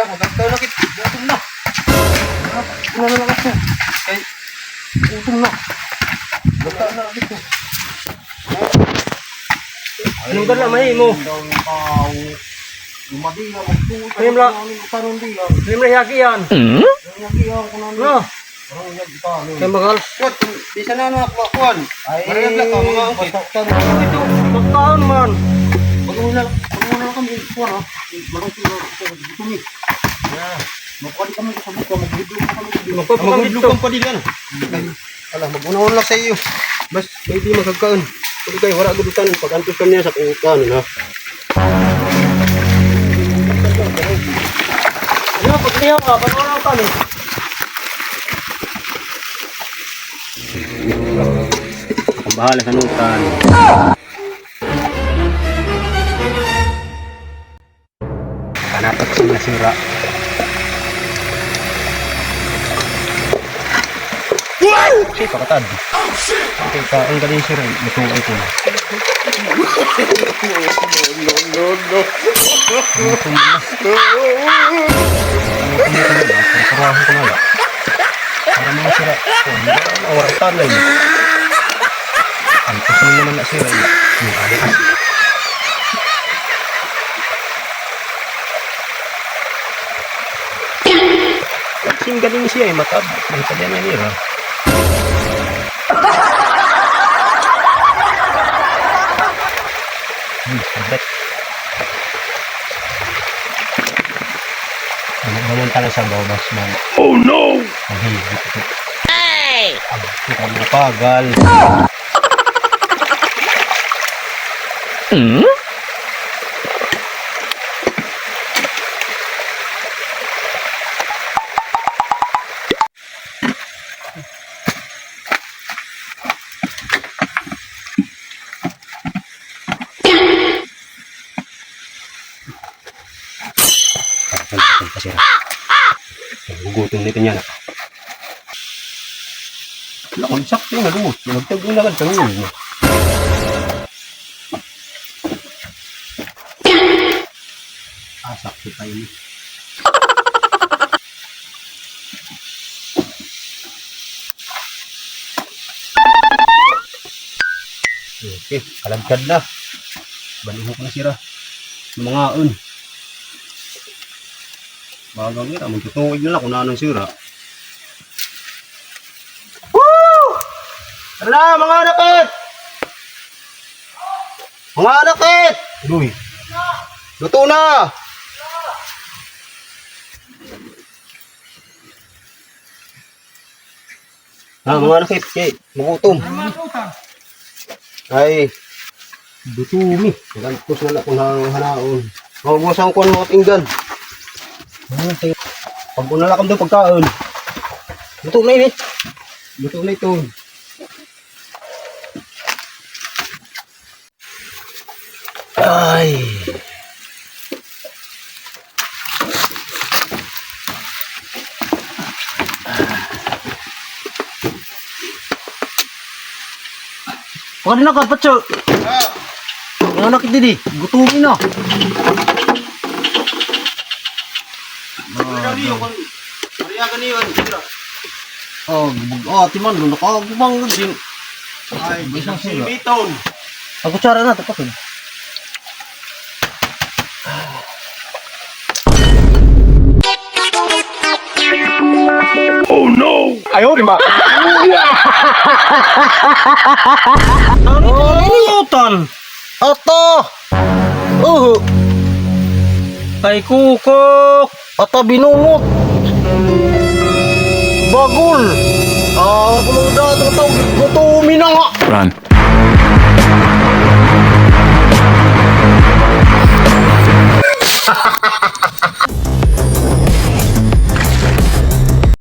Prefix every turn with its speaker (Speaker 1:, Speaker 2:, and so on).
Speaker 1: Magkakaw na kita. Gutom na. Ano na lang ako? Ay, gutom na. Magkakaw na lang ito.
Speaker 2: Anong gala may mo? Ayun lang. Ayun lang yaki yan. No. Kaya mahal.
Speaker 1: Bisa na ano ako kuan. Mariyag lang ka mga angkit.
Speaker 2: Ito, magkaon man.
Speaker 1: Pag-una lang kami kuan ha. Tumi. Magkuan kami sa buka, maghidlok pa din ano. Ala, mag-una lang sa iyo. Bas, may di magkakaon. Pag kayo wala gudutan pag antos kami sa kuan na.
Speaker 2: Ano, pagkaya ka, pag-una kami.
Speaker 1: Ang bahala sa nutan. Kanatak sa nasira. Siya pakatad. Okay, ang galing sira. Lutuin ko na. No. Parahan ko na lang. Para mga sira. Awartan na yun. Ang kusong naman na sira yun. Yung adik. Kasing galing siya eh. Matab. Magtadyan na nira. Perfect. Naman tayo sa bawbas mo. Oh no! Ang higit ito. Hey! Ang napagal. Gugutom nito niya na. Wala kong sakto yung nalumot. Nagtagong lagad kami yun. Sakto tayo niya. Okay, kalagkad na. Balihok na sira. Mga un. Bagang ira, magtutuwid nila kung anong sira. Woo! Hala, mga anakit! Mga anakit! Uy! Luto na! Mga anakit, magutom. Ay, dutumi. Gantos na lang kung hanaon. Mabuwasan ko ang mga pinggan. Pag unala kami doon pagkaon. Luto na yun eh. Luto na ito. Ay.
Speaker 2: Pagka din ako, patso. Ano nakit din eh. Gutumin na. Timan doon nakagubang din.
Speaker 1: Ay, isang siliton.
Speaker 2: Ang kutsara na, tapasin.
Speaker 3: Oh no! Ayaw, di ba?
Speaker 2: Ano nilimutan? Ato! Kay kukok! Ata binungot! Bagol! Kumuda, ito, gutumin na nga!
Speaker 3: Run.